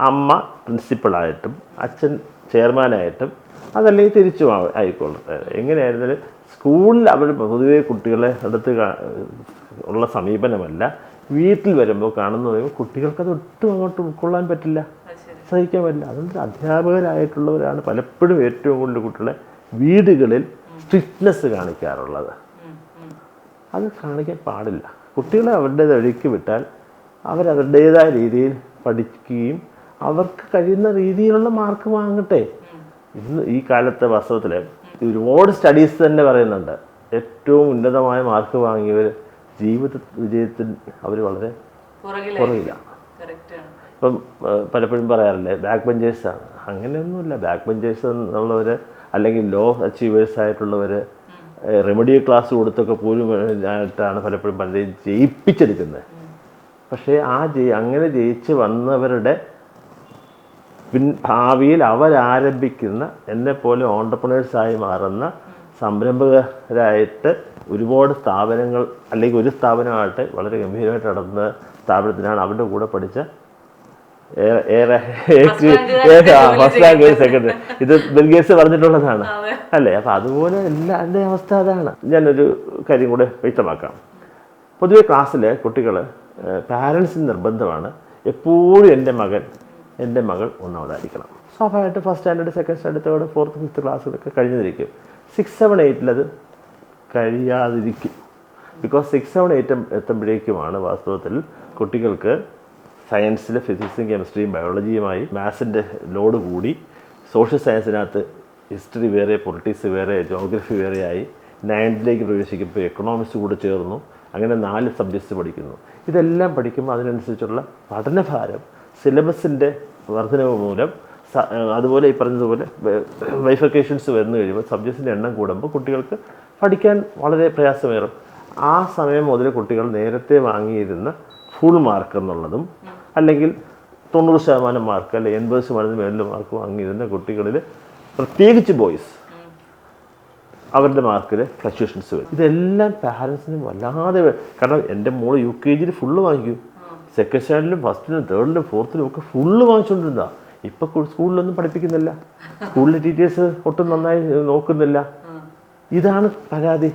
അമ്മ പ്രിൻസിപ്പളായിട്ടും അച്ഛൻ ചെയർമാനായിട്ടും അതല്ലെങ്കിൽ തിരിച്ചും ആയിക്കോളും. എങ്ങനെയായിരുന്നാലും സ്കൂളിൽ അവർ പൊതുവേ കുട്ടികളെ അടുത്ത് ഉള്ള സമീപനമല്ല. വീട്ടിൽ വരുമ്പോൾ കാണുന്ന പറയുമ്പോൾ കുട്ടികൾക്കത് ഒട്ടും അങ്ങോട്ട് ഉൾക്കൊള്ളാൻ പറ്റില്ല, സഹിക്കാൻ പറ്റില്ല. അതുകൊണ്ട് അധ്യാപകരായിട്ടുള്ളവരാണ് പലപ്പോഴും ഏറ്റവും കൂടുതൽ കുട്ടികളെ വീടുകളിൽ സ്ട്രിക്ട്നെസ് കാണിക്കാറുള്ളത്. അത് കാണിക്കാൻ പാടില്ല. കുട്ടികളെ അവരുടെ വഴിക്ക് വിട്ടാൽ അവരവരുടേതായ രീതിയിൽ പഠിക്കുകയും അവർക്ക് കഴിയുന്ന രീതിയിലുള്ള മാർക്ക് വാങ്ങട്ടെ. ഇന്ന് ഈ കാലത്തെ വാസ്തവത്തിൽ ഒരുപാട് സ്റ്റഡീസ് തന്നെ പറയുന്നുണ്ട്, ഏറ്റവും ഉന്നതമായ മാർക്ക് വാങ്ങിയവർ ജീവിത വിജയത്തിൽ അവർ വളരെ പുറകിലാണ്. ഇപ്പം പലപ്പോഴും പറയാറില്ലേ ബാക്ക് ബെഞ്ചേഴ്സാണ്. അങ്ങനെയൊന്നുമില്ല. ബാക്ക് ബെഞ്ചേഴ്സ് എന്നുള്ളവർ അല്ലെങ്കിൽ ലോ അച്ചീവേഴ്സ് ആയിട്ടുള്ളവർ റെമഡിയൽ ക്ലാസ് കൊടുത്തൊക്കെ പോലും ആയിട്ടാണ് പലപ്പോഴും പലരെയും ജയിപ്പിച്ചെടുക്കുന്നത്. പക്ഷേ അങ്ങനെ ജയിച്ച് വന്നവരുടെ ഭാവിയിൽ അവരാരംഭിക്കുന്ന എന്നെപ്പോലെ ഓൺട്രപ്രണേഴ്സായി മാറുന്ന സംരംഭകരായിട്ട് ഒരുപാട് സ്ഥാപനങ്ങൾ, അല്ലെങ്കിൽ ഒരു സ്ഥാപനമായിട്ട് വളരെ ഗംഭീരമായിട്ട് നടന്ന സ്ഥാപനത്തിനാണ് അവരുടെ കൂടെ പഠിച്ച ഫസ്റ്റ് റാങ്ക് സെക്കൻഡറി. ഇത് ബിൽ ഗേറ്റ്സ് പറഞ്ഞിട്ടുള്ളതാണ് അല്ലേ? അപ്പം അതുപോലെ എല്ലാവരുടെയും അവസ്ഥ അതാണ്. ഞാനൊരു കാര്യം കൂടെ വ്യക്തമാക്കാം. പൊതുവെ ക്ലാസ്സിൽ കുട്ടികൾ പാരൻസിന് നിർബന്ധമാണ് എപ്പോഴും എൻ്റെ മകൾ ഒന്നാമതായിരിക്കണം. സ്വാഭാവികമായിട്ട് first standard, second standard, third, fourth, fifth ക്ലാസ്സിലൊക്കെ കഴിഞ്ഞിരിക്കും. 6, 7, 8 അത് കഴിയാതിരിക്കും. ബിക്കോസ് 6, 7, 8 എത്തുമ്പോഴേക്കുമാണ് വാസ്തവത്തിൽ കുട്ടികൾക്ക് സയൻസിൽ ഫിസിക്സും കെമിസ്ട്രിയും ബയോളജിയുമായി മാത്സിൻ്റെ ലോഡ് കൂടി, സോഷ്യൽ സയൻസിനകത്ത് ഹിസ്റ്ററി വേറെ, പൊളിറ്റിക്സ് വേറെ, ജോഗ്രഫി വേറെയായി 9th പ്രവേശിക്കുമ്പോൾ എക്കണോമിക്സ് കൂടെ ചേർന്നു. അങ്ങനെ 4 സബ്ജക്ട്സ് പഠിക്കുന്നു. ഇതെല്ലാം പഠിക്കുമ്പോൾ അതിനനുസരിച്ചുള്ള പഠനഭാരം, സിലബസിൻ്റെ വർധനവ് മൂലം, അതുപോലെ ഈ പറഞ്ഞതുപോലെ ബൈഫർക്കേഷൻസ് വന്നു കഴിയുമ്പോൾ സബ്ജക്ട്സിൻ്റെ എണ്ണം കൂടുമ്പോൾ കുട്ടികൾക്ക് പഠിക്കാൻ വളരെ പ്രയാസമേറും. ആ സമയം മുതൽ കുട്ടികൾ നേരത്തെ വാങ്ങിയിരുന്ന ഫുൾ മാർക്ക് എന്നുള്ളതും, അല്ലെങ്കിൽ 90% മാർക്ക്, അല്ലെങ്കിൽ 80% മേളിൽ മാർക്ക് വാങ്ങിയിരുന്ന കുട്ടികളിൽ, പ്രത്യേകിച്ച് ബോയ്സ്, അവരുടെ മാർക്കിൽ ഫ്ലക്ച്വേഷൻസ് വരും. ഇതെല്ലാം പാരൻസിനും വല്ലാതെ, കാരണം എൻ്റെ മോള് UKG ഫുള്ള് വാങ്ങിക്കും, സെക്കൻഡ് സ്റ്റാൻഡേർഡിലും ഫസ്റ്റിലും തേർഡിലും ഫോർത്തിലും ഒക്കെ ഫുള്ള് വാങ്ങിച്ചുകൊണ്ടിരുന്നതാണ്. ഇപ്പം സ്കൂളിലൊന്നും പഠിപ്പിക്കുന്നില്ല, സ്കൂളിലെ ടീച്ചേഴ്സ് ഒട്ടും നന്നായി നോക്കുന്നില്ല. ഇതാണ് പരാതി.